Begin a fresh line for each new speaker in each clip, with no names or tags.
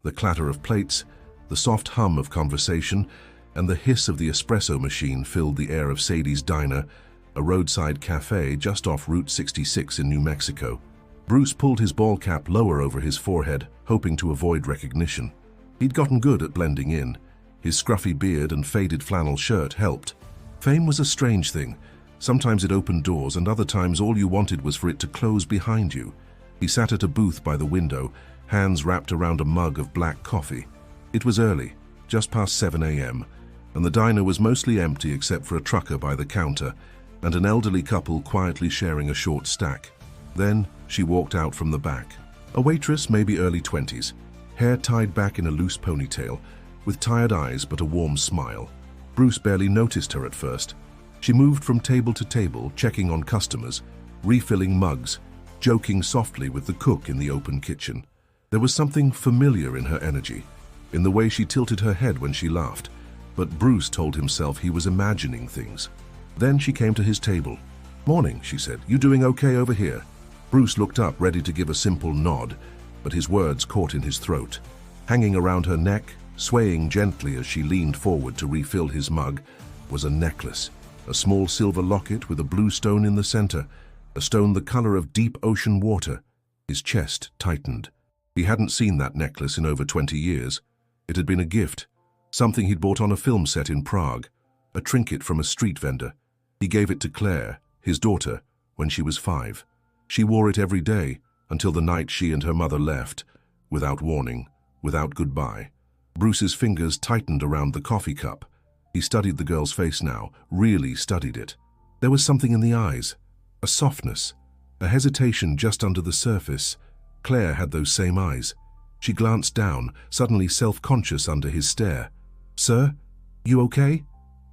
The clatter of plates, the soft hum of conversation, and the hiss of the espresso machine filled the air of Sadie's Diner, a roadside cafe just off Route 66 in New Mexico. Bruce pulled his ball cap lower over his forehead, hoping to avoid recognition. He'd gotten good at blending in. His scruffy beard and faded flannel shirt helped. Fame was a strange thing. Sometimes it opened doors, and other times all you wanted was for it to close behind you. He sat at a booth by the window, hands wrapped around a mug of black coffee. It was early, just past 7 a.m., and the diner was mostly empty except for a trucker by the counter and an elderly couple quietly sharing a short stack. Then she walked out from the back. A waitress, maybe early 20s, hair tied back in a loose ponytail, with tired eyes but a warm smile. Bruce barely noticed her at first. She moved from table to table, checking on customers, refilling mugs, joking softly with the cook in the open kitchen. There was something familiar in her energy, in the way she tilted her head when she laughed, but Bruce told himself he was imagining things. Then she came to his table. "Morning," she said. "You doing okay over here?" Bruce looked up, ready to give a simple nod, but his words caught in his throat. Hanging around her neck, swaying gently as she leaned forward to refill his mug, was a necklace, a small silver locket with a blue stone in the center, a stone the color of deep ocean water. His chest tightened. He hadn't seen that necklace in over 20 years. It had been a gift, something he'd bought on a film set in Prague, a trinket from a street vendor. He gave it to Claire, his daughter, when she was 5. She wore it every day until the night she and her mother left, without warning, without goodbye. Bruce's fingers tightened around the coffee cup. He studied the girl's face now, really studied it. There was something in the eyes, a softness, a hesitation just under the surface. Claire had those same eyes. She glanced down, suddenly self-conscious under his stare. "Sir, you okay?"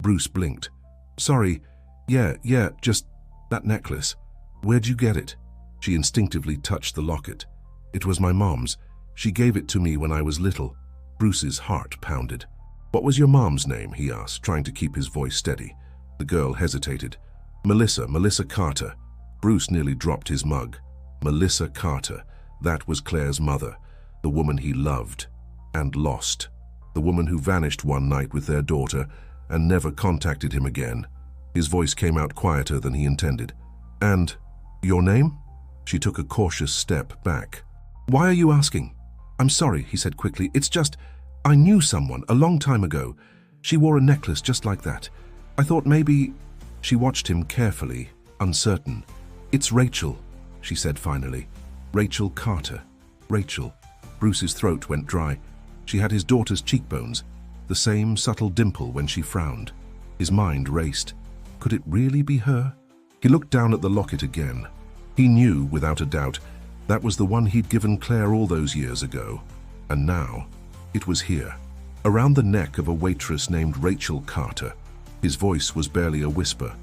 Bruce blinked. "Sorry, yeah, just that necklace. Where'd you get it?" She instinctively touched the locket. "It was my mom's. She gave it to me when I was little." Bruce's heart pounded. "What was your mom's name?" he asked, trying to keep his voice steady. The girl hesitated. Melissa Carter." Bruce nearly dropped his mug. Melissa Carter. That was Claire's mother, the woman he loved and lost, the woman who vanished one night with their daughter and never contacted him again. His voice came out quieter than he intended. "And your name?" She took a cautious step back. "Why are you asking?" "I'm sorry," he said quickly. "It's just, I knew someone a long time ago. She wore a necklace just like that. I thought maybe—" She watched him carefully, uncertain. "It's Rachel," she said finally. "Rachel Carter. Rachel." Bruce's throat went dry. She had his daughter's cheekbones, the same subtle dimple when she frowned. His mind raced. Could it really be her? He looked down at the locket again. He knew, without a doubt, that was the one he'd given Claire all those years ago. And now, it was here, around the neck of a waitress named Rachel Carter. His voice was barely a whisper.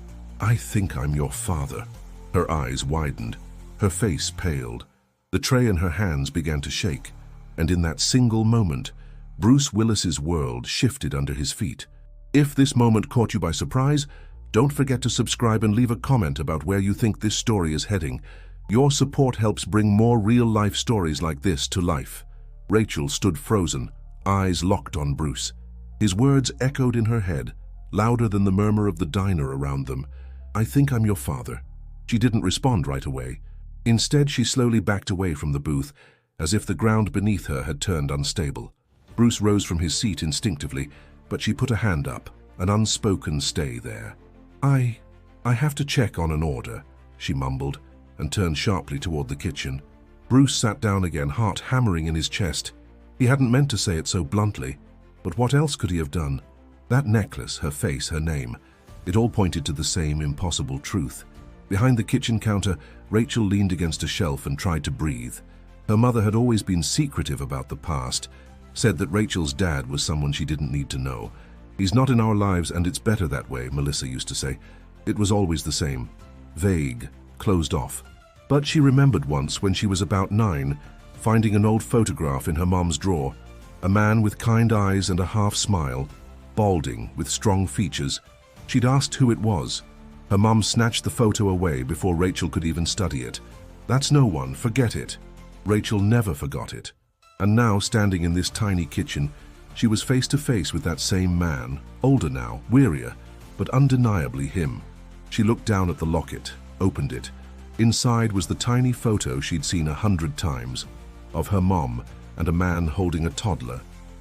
"I think I'm your father." Her eyes widened. Her face paled. The tray in her hands began to shake. And in that single moment, Bruce Willis's world shifted under his feet. If this moment caught you by surprise, don't forget to subscribe and leave a comment about where you think this story is heading. Your support helps bring more real-life stories like this to life. Rachel stood frozen, eyes locked on Bruce. His words echoed in her head, louder than the murmur of the diner around them. "I think I'm your father." She didn't respond right away. Instead, she slowly backed away from the booth, as if the ground beneath her had turned unstable. Bruce rose from his seat instinctively, but she put a hand up, an unspoken stay there. I have to check on an order," she mumbled, and turned sharply toward the kitchen. Bruce sat down again, heart hammering in his chest. He hadn't meant to say it so bluntly, but what else could he have done? That necklace, her face, her name, it all pointed to the same impossible truth. Behind the kitchen counter, Rachel leaned against a shelf and tried to breathe. Her mother had always been secretive about the past, said that Rachel's dad was someone she didn't need to know. "He's not in our lives and it's better that way," Melissa used to say. It was always the same, vague, closed off. But she remembered once when she was about 9, finding an old photograph in her mom's drawer. A man with kind eyes and a half smile, balding, with strong features. She'd asked who it was. Her mom snatched the photo away before Rachel could even study it. "That's no one, forget it." Rachel never forgot it. And now, standing in this tiny kitchen, she was face to face with that same man, older now, wearier, but undeniably him. She looked down at the locket, opened it. Inside was the tiny photo she'd seen 100 times, of her mom and a man holding a toddler.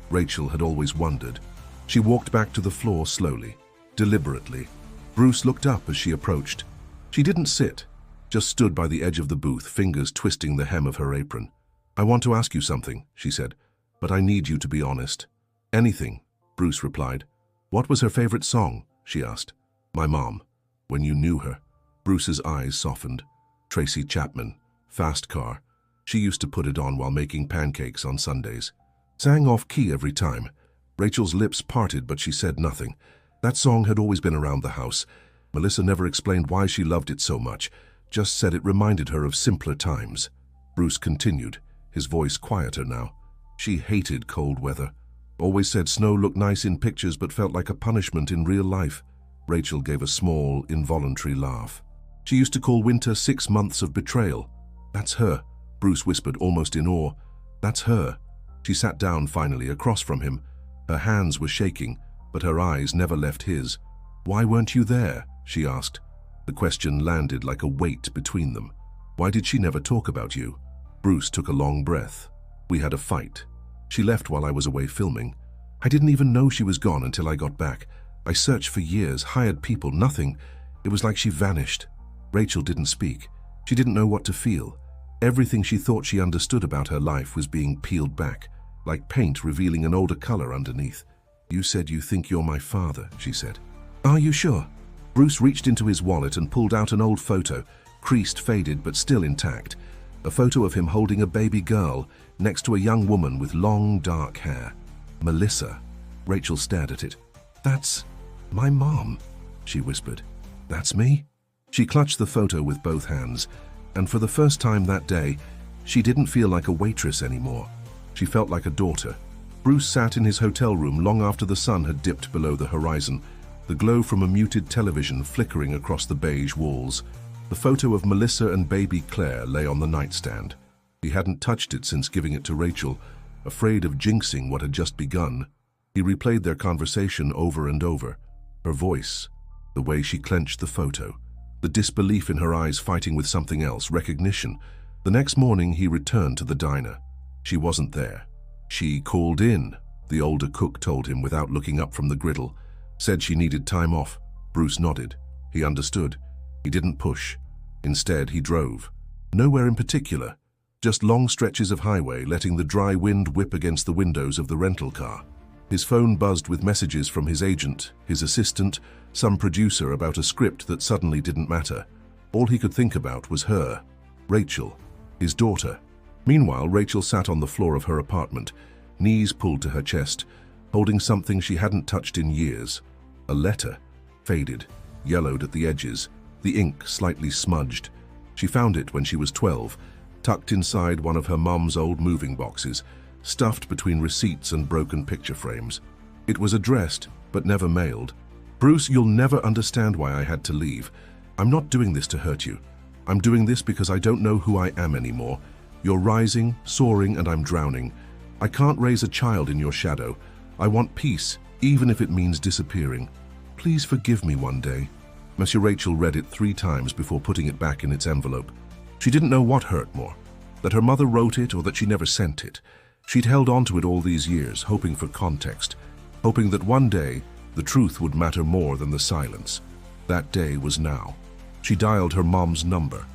Rachel had always wondered. She walked back to the floor slowly, deliberately. Bruce looked up as she approached. She didn't sit, just stood by the edge of the booth, fingers twisting the hem of her apron. "I want to ask you something," she said, "but I need you to be honest." "Anything," Bruce replied. "What was her favorite song?" she asked. "My mom." "When you knew her?" Bruce's eyes softened. "Tracy Chapman, Fast Car. She used to put it on while making pancakes on Sundays. Sang off key every time." Rachel's lips parted, but she said nothing. That song had always been around the house. Melissa never explained why she loved it so much, just said it reminded her of simpler times. Bruce continued, his voice quieter now. "She hated cold weather. Always said snow looked nice in pictures but felt like a punishment in real life." Rachel gave a small, involuntary laugh. "She used to call winter 6 months of betrayal." "That's her," Bruce whispered, almost in awe. "That's her." She sat down finally across from him. Her hands were shaking, but her eyes never left his. "Why weren't you there?" she asked. The question landed like a weight between them. "Why did she never talk about you?" Bruce took a long breath. "We had a fight. She left while I was away filming. I didn't even know she was gone until I got back. I searched for years, hired people, nothing. It was like she vanished." Rachel didn't speak. She didn't know what to feel. Everything she thought she understood about her life was being peeled back, like paint revealing an older color underneath. "You said you think you're my father," she said. "Are you sure?" Bruce reached into his wallet and pulled out an old photo, creased, faded, but still intact. A photo of him holding a baby girl next to a young woman with long, dark hair. "Melissa." Rachel stared at it. "That's my mom," she whispered. "That's me?" She clutched the photo with both hands, and for the first time that day, she didn't feel like a waitress anymore. She felt like a daughter. Bruce sat in his hotel room long after the sun had dipped below the horizon, the glow from a muted television flickering across the beige walls. The photo of Melissa and baby Claire lay on the nightstand. He hadn't touched it since giving it to Rachel, afraid of jinxing what had just begun. He replayed their conversation over and over. Her voice, the way she clenched the photo, the disbelief in her eyes fighting with something else, recognition. The next morning he returned to the diner. She wasn't there. "She called in," the older cook told him without looking up from the griddle. "Said she needed time off." Bruce nodded. He understood. He didn't push. Instead, he drove. Nowhere in particular, just long stretches of highway, letting the dry wind whip against the windows of the rental car. His phone buzzed with messages from his agent, his assistant, some producer about a script that suddenly didn't matter. All he could think about was her, Rachel, his daughter. Meanwhile, Rachel sat on the floor of her apartment, knees pulled to her chest, holding something she hadn't touched in years. A letter, faded, yellowed at the edges, the ink slightly smudged. She found it when she was 12, tucked inside one of her mom's old moving boxes, stuffed between receipts and broken picture frames. It was addressed, but never mailed. "Bruce, you'll never understand why I had to leave. I'm not doing this to hurt you. I'm doing this because I don't know who I am anymore. You're rising, soaring, and I'm drowning. I can't raise a child in your shadow. I want peace, even if it means disappearing. Please forgive me one day." Monsieur Rachel read it 3 times before putting it back in its envelope. She didn't know what hurt more, that her mother wrote it or that she never sent it. She'd held on to it all these years, hoping for context, hoping that one day the truth would matter more than the silence. That day was now. She dialed her mom's number.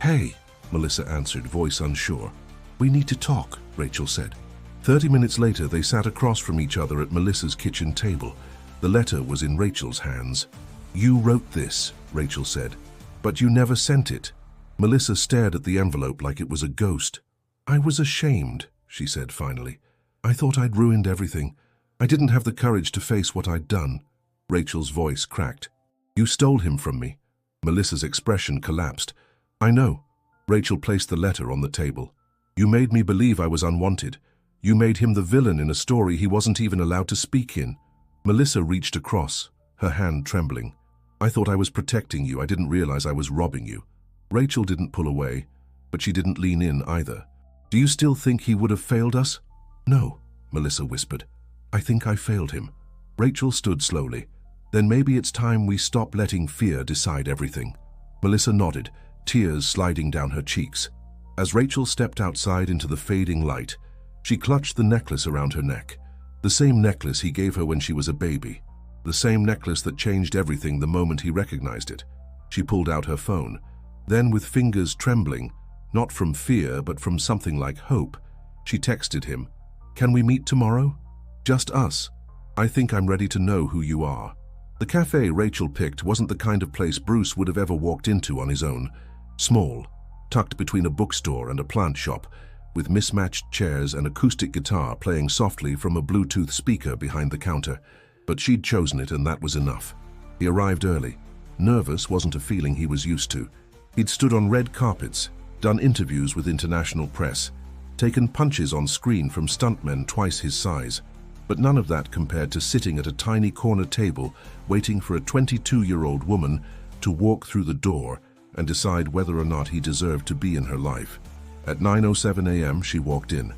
"Hey," Melissa answered, voice unsure. "We need to talk," Rachel said. 30 minutes later, they sat across from each other at Melissa's kitchen table. The letter was in Rachel's hands. "You wrote this," Rachel said, "but you never sent it." Melissa stared at the envelope like it was a ghost. "I was ashamed," she said finally. "I thought I'd ruined everything. I didn't have the courage to face what I'd done." Rachel's voice cracked. "You stole him from me." Melissa's expression collapsed. "I know." Rachel placed the letter on the table. "You made me believe I was unwanted. You made him the villain in a story he wasn't even allowed to speak in." Melissa reached across, her hand trembling. "I thought I was protecting you. I didn't realize I was robbing you." Rachel didn't pull away, but she didn't lean in either. "Do you still think he would have failed us?" No, Melissa whispered. I think I failed him. Rachel stood slowly. Then maybe it's time we stop letting fear decide everything. Melissa nodded, tears sliding down her cheeks. As Rachel stepped outside into the fading light, she clutched the necklace around her neck. The same necklace he gave her when she was a baby. The same necklace that changed everything the moment he recognized it. She pulled out her phone. Then, with fingers trembling, not from fear but from something like hope, she texted him, "Can we meet tomorrow? Just us. I think I'm ready to know who you are." The cafe Rachel picked wasn't the kind of place Bruce would have ever walked into on his own. Small, tucked between a bookstore and a plant shop, with mismatched chairs and acoustic guitar playing softly from a Bluetooth speaker behind the counter. But she'd chosen it, and that was enough. He arrived early. Nervous wasn't a feeling he was used to. He'd stood on red carpets, done interviews with international press, taken punches on screen from stuntmen twice his size. But none of that compared to sitting at a tiny corner table waiting for a 22-year-old woman to walk through the door and decide whether or not he deserved to be in her life. At 9:07 a.m. she walked in.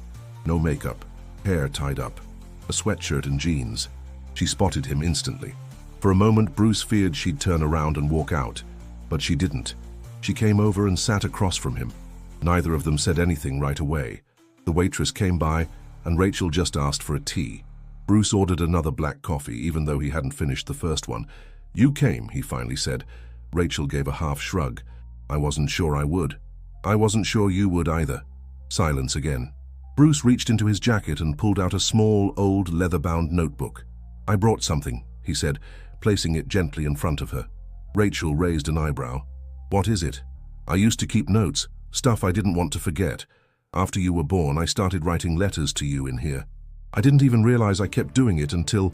No makeup, hair tied up, a sweatshirt and jeans. She spotted him instantly. For a moment Bruce feared she'd turn around and walk out, but she didn't. She came over and sat across from him. Neither of them said anything right away. The waitress came by, and Rachel just asked for a tea. Bruce ordered another black coffee, even though he hadn't finished the first one. "You came," he finally said. Rachel gave a half shrug. "I wasn't sure I would." "I wasn't sure you would either." Silence again. Bruce reached into his jacket and pulled out a small, old, leather-bound notebook. "I brought something," he said, placing it gently in front of her. Rachel raised an eyebrow. "What is it?" "I used to keep notes, stuff I didn't want to forget. After you were born, I started writing letters to you in here. I didn't even realize I kept doing it until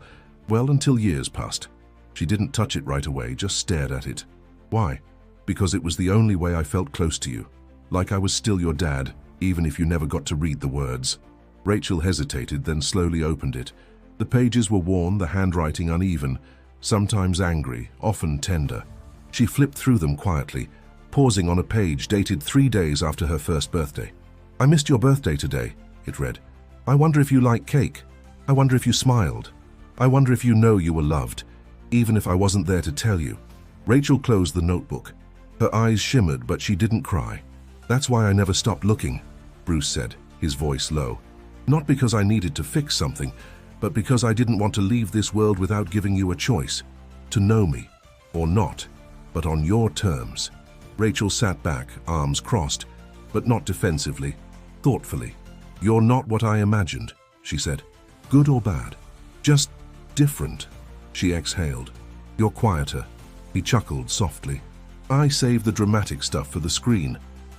years passed." She didn't touch it right away, just stared at it. "Why?" "Because it was the only way I felt close to you. Like I was still your dad, even if you never got to read the words." Rachel hesitated, then slowly opened it. The pages were worn, the handwriting uneven, sometimes angry, often tender. She flipped through them quietly, pausing on a page dated 3 days after her first birthday. "I missed your birthday today," it read. "I wonder if you like cake. I wonder if you smiled. I wonder if you know you were loved, even if I wasn't there to tell you." Rachel closed the notebook. Her eyes shimmered, but she didn't cry. "That's why I never stopped looking," Bruce said, his voice low. "Not because I needed to fix something, but because I didn't want to leave this world without giving you a choice. To know me, or not, but on your terms." Rachel sat back, arms crossed, but not defensively, thoughtfully. "You're not what I imagined," she said. "Good or bad? Just different." She exhaled. "You're quieter." He chuckled softly. "I save the dramatic stuff for the screen."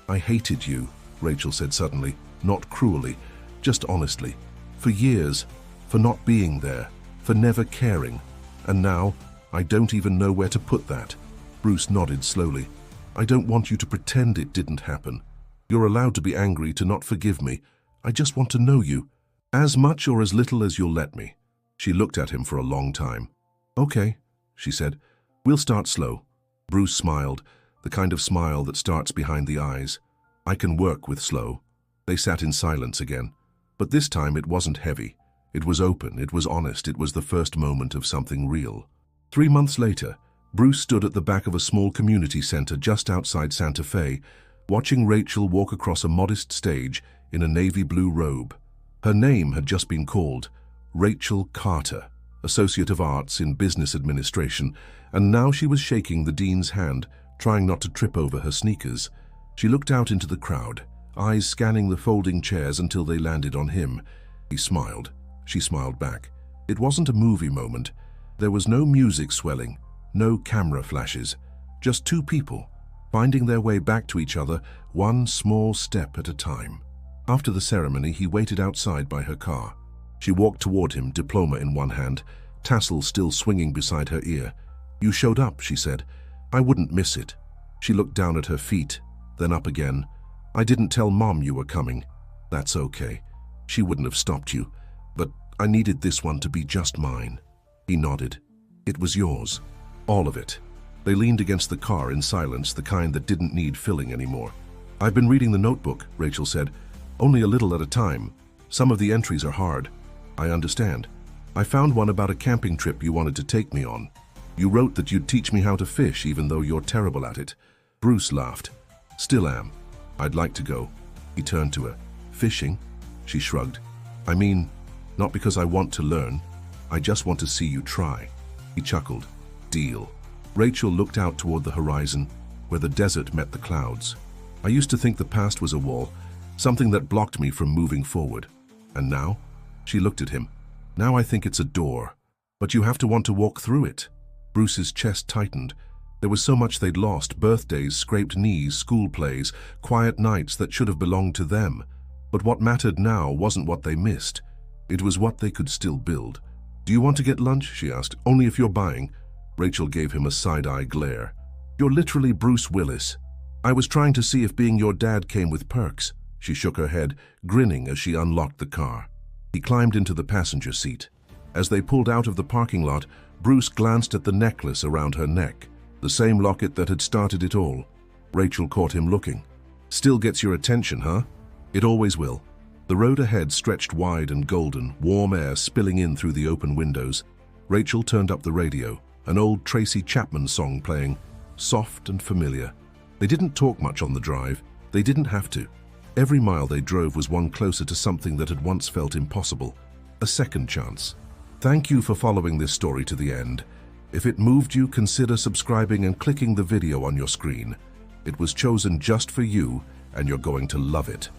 "I hated you," Rachel said suddenly, not cruelly, just honestly. "For years, for not being there, for never caring. And now, I don't even know where to put that." Bruce nodded slowly. "I don't want you to pretend it didn't happen. You're allowed to be angry, to not forgive me. I just want to know you. As much or as little as you'll let me." She looked at him for a long time. "Okay," she said. "We'll start slow." Bruce smiled, the kind of smile that starts behind the eyes. "I can work with slow." They sat in silence again. But this time it wasn't heavy. It was open, it was honest, it was the first moment of something real. 3 months later, Bruce stood at the back of a small community center just outside Santa Fe, watching Rachel walk across a modest stage in a navy blue robe. Her name had just been called, Rachel Carter, Associate of Arts in Business Administration, and now she was shaking the dean's hand, trying not to trip over her sneakers. She looked out into the crowd, eyes scanning the folding chairs until they landed on him. He smiled. She smiled back. It wasn't a movie moment. There was no music swelling, no camera flashes, just two people, finding their way back to each other, one small step at a time. After the ceremony, he waited outside by her car. She walked toward him, diploma in one hand, tassel still swinging beside her ear. "You showed up," she said. "I wouldn't miss it." She looked down at her feet, then up again. "I didn't tell Mom you were coming." "That's okay. She wouldn't have stopped you. But I needed this one to be just mine." He nodded. "It was yours. All of it." They leaned against the car in silence, the kind that didn't need filling anymore. "I've been reading the notebook," Rachel said. "Only a little at a time. Some of the entries are hard. I understand. I found one about a camping trip you wanted to take me on. You wrote that you'd teach me how to fish even though you're terrible at it. Bruce laughed. Still am. I'd like to go. He turned to her. Fishing? She shrugged. I mean, not because I want to learn. I just want to see you try. He chuckled. Deal. Rachel looked out toward the horizon, where the desert met the clouds. I used to think the past was a wall, something that blocked me from moving forward. And now? She looked at him. Now I think it's a door. But you have to want to walk through it. Bruce's chest tightened. There was so much they'd lost: birthdays, scraped knees, school plays, quiet nights that should have belonged to them. But what mattered now wasn't what they missed. It was what they could still build. Do you want to get lunch? She asked. Only if you're buying. Rachel gave him a side-eye glare. You're literally Bruce Willis. I was trying to see if being your dad came with perks. She shook her head, grinning as she unlocked the car. He climbed into the passenger seat. As they pulled out of the parking lot, Bruce glanced at the necklace around her neck, the same locket that had started it all. Rachel caught him looking. Still gets your attention, huh? It always will. The road ahead stretched wide and golden, warm air spilling in through the open windows. Rachel turned up the radio, an old Tracy Chapman song playing, soft and familiar. They didn't talk much on the drive. They didn't have to. Every mile they drove was one closer to something that had once felt impossible. A second chance. Thank you for following this story to the end. If it moved you, consider subscribing and clicking the video on your screen. It was chosen just for you, and you're going to love it.